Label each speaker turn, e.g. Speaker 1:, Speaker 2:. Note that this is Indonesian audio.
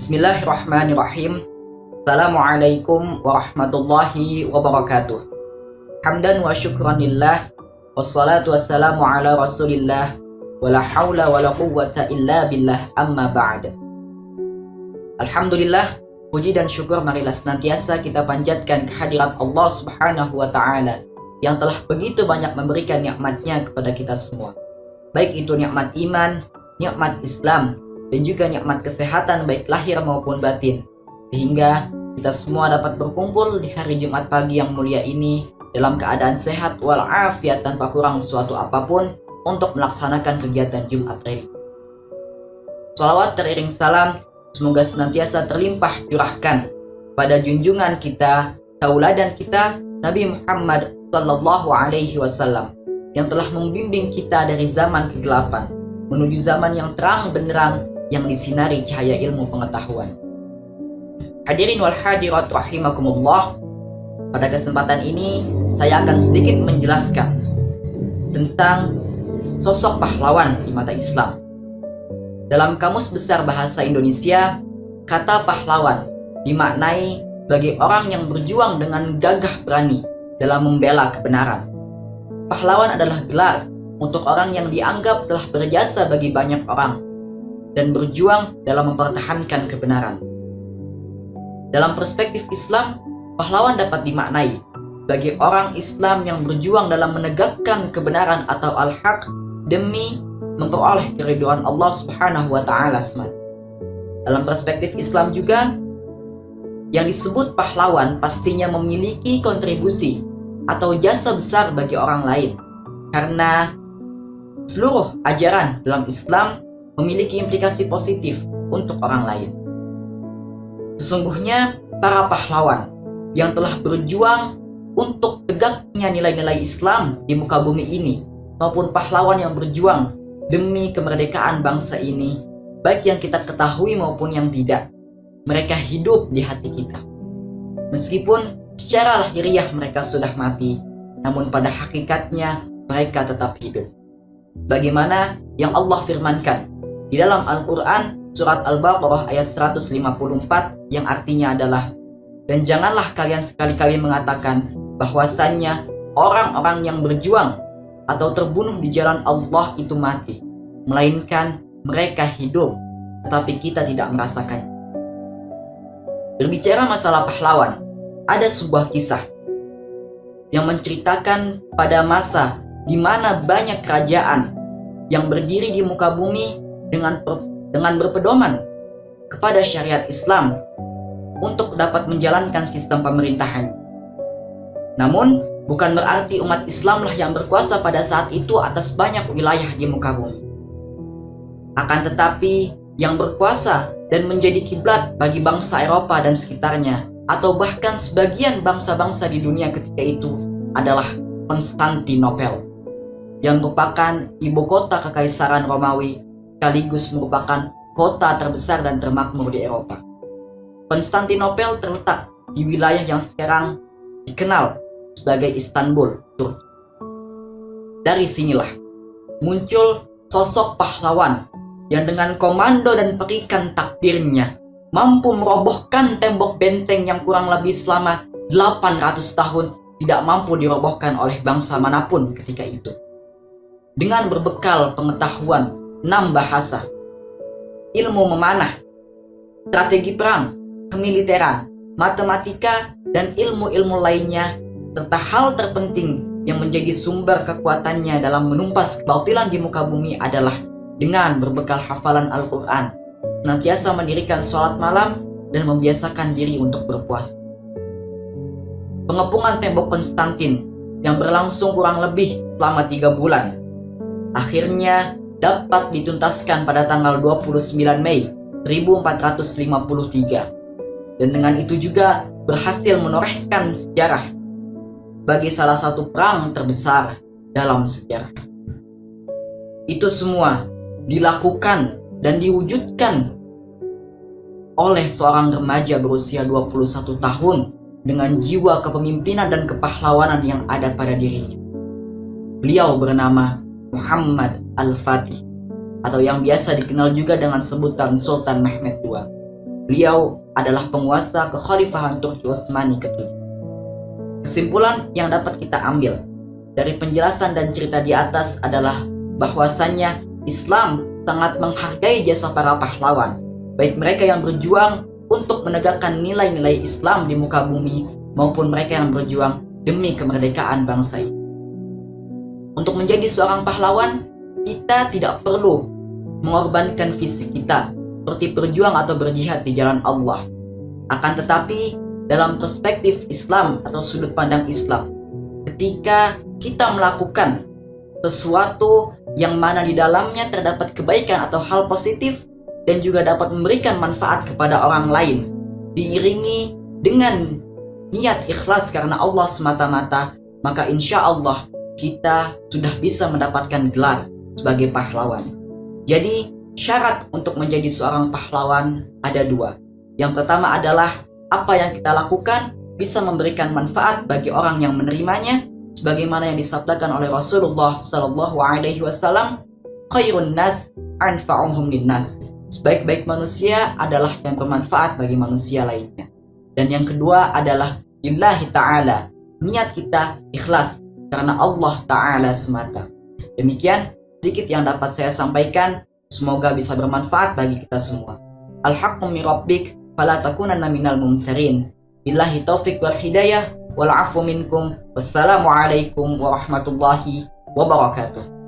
Speaker 1: Bismillahirrahmanirrahim. Assalamualaikum warahmatullahi wabarakatuh. Hamdan wa syukranillah, wassalatu wassalamu ala rasulillah, wala hawla wala quwwata illa billah, amma ba'd. Alhamdulillah, puji dan syukur marilah senantiasa kita panjatkan kehadirat Allah subhanahu wa ta'ala yang telah begitu banyak memberikan nikmatnya kepada kita semua. Baik itu nikmat iman, nikmat Islam, dan juga nikmat kesehatan baik lahir maupun batin, sehingga kita semua dapat berkumpul di hari Jumat pagi yang mulia ini dalam keadaan sehat walafiat tanpa kurang suatu apapun untuk melaksanakan kegiatan Jumat Raya. Shalawat teriring salam semoga senantiasa terlimpah curahkan pada junjungan kita, tauladan kita, Nabi Muhammad sallallahu alaihi wasallam, yang telah membimbing kita dari zaman kegelapan menuju zaman yang terang benderang yang disinari cahaya ilmu pengetahuan. Hadirin wal hadirat rahimakumullah, pada kesempatan ini saya akan sedikit menjelaskan tentang sosok pahlawan di mata Islam. Dalam Kamus Besar Bahasa Indonesia, kata pahlawan dimaknai sebagai orang yang berjuang dengan gagah berani dalam membela kebenaran. Pahlawan adalah gelar untuk orang yang dianggap telah berjasa bagi banyak orang dan berjuang dalam mempertahankan kebenaran. Dalam perspektif Islam, pahlawan dapat dimaknai sebagai orang Islam yang berjuang dalam menegakkan kebenaran atau al-haq demi memperoleh keridhaan Allah Subhanahu wa taala semata. Dalam perspektif Islam juga, yang disebut pahlawan pastinya memiliki kontribusi atau jasa besar bagi orang lain, karena seluruh ajaran dalam Islam memiliki implikasi positif untuk orang lain. Sesungguhnya para pahlawan yang telah berjuang untuk tegaknya nilai-nilai Islam di muka bumi ini, maupun pahlawan yang berjuang demi kemerdekaan bangsa ini, baik yang kita ketahui maupun yang tidak, mereka hidup di hati kita. Meskipun secara lahiriah mereka sudah mati, namun pada hakikatnya mereka tetap hidup. Bagaimana yang Allah firmankan di dalam Al-Quran surat Al-Baqarah ayat 154 yang artinya adalah, dan janganlah kalian sekali-kali mengatakan bahwasannya orang-orang yang berjuang atau terbunuh di jalan Allah itu mati, melainkan mereka hidup, tetapi kita tidak merasakannya. Berbicara masalah pahlawan, ada sebuah kisah yang menceritakan pada masa di mana banyak kerajaan yang berdiri di muka bumi dengan berpedoman kepada syariat Islam untuk dapat menjalankan sistem pemerintahan. Namun, bukan berarti umat Islamlah yang berkuasa pada saat itu atas banyak wilayah di muka bumi. Akan tetapi, yang berkuasa dan menjadi kiblat bagi bangsa Eropa dan sekitarnya, atau bahkan sebagian bangsa-bangsa di dunia ketika itu adalah Konstantinopel, yang merupakan ibu kota Kekaisaran Romawi sekaligus merupakan kota terbesar dan termakmur di Eropa. Konstantinopel terletak di wilayah yang sekarang dikenal sebagai Istanbul, Turki. Dari sinilah muncul sosok pahlawan yang dengan komando dan perikan takdirnya mampu merobohkan tembok benteng yang kurang lebih selama 800 tahun tidak mampu dirobohkan oleh bangsa manapun ketika itu. Dengan berbekal pengetahuan 6 bahasa, ilmu memanah, strategi perang, kemiliteran, matematika, dan ilmu-ilmu lainnya, serta hal terpenting yang menjadi sumber kekuatannya dalam menumpas kebatilan di muka bumi adalah dengan berbekal hafalan Al-Quran, senantiasa mendirikan sholat malam, dan membiasakan diri untuk berpuasa. Pengepungan tembok Konstantin yang berlangsung kurang lebih selama 3 bulan, akhirnya dapat dituntaskan pada tanggal 29 Mei 1453, dan dengan itu juga berhasil menorehkan sejarah bagi salah satu perang terbesar dalam sejarah. Itu semua dilakukan dan diwujudkan oleh seorang remaja berusia 21 tahun dengan jiwa kepemimpinan dan kepahlawanan yang ada pada dirinya. Beliau bernama Muhammad Al-Fatih, atau yang biasa dikenal juga dengan sebutan Sultan Mehmed II. Beliau adalah penguasa kekhalifahan Turki Utsmani ke-7. Kesimpulan yang dapat kita ambil dari penjelasan dan cerita di atas adalah bahwasannya Islam sangat menghargai jasa para pahlawan, baik mereka yang berjuang untuk menegakkan nilai-nilai Islam di muka bumi maupun mereka yang berjuang demi kemerdekaan bangsa ini. Untuk menjadi seorang pahlawan, kita tidak perlu mengorbankan fisik kita seperti berjuang atau berjihad di jalan Allah. Akan tetapi, dalam perspektif Islam atau sudut pandang Islam, ketika kita melakukan sesuatu yang mana di dalamnya terdapat kebaikan atau hal positif dan juga dapat memberikan manfaat kepada orang lain, diiringi dengan niat ikhlas karena Allah semata-mata, maka insya Allah kita sudah bisa mendapatkan gelar sebagai pahlawan. Jadi syarat untuk menjadi seorang pahlawan ada 2. Yang pertama adalah apa yang kita lakukan bisa memberikan manfaat bagi orang yang menerimanya, sebagaimana yang disabdakan oleh Rasulullah SAW, khairun nas anfa'uhum linnas. Sebaik-baik manusia adalah yang bermanfaat bagi manusia lainnya. Dan yang kedua adalah lillahi ta'ala, niat kita ikhlas karena Allah Ta'ala semata. Demikian sedikit yang dapat saya sampaikan, semoga bisa bermanfaat bagi kita semua. Al-haqqu min rabbik fala takunanna minal mumtarin. Billahi taufiq wal hidayah wal afu minkum. Wassalamualaikum warahmatullahi wabarakatuh.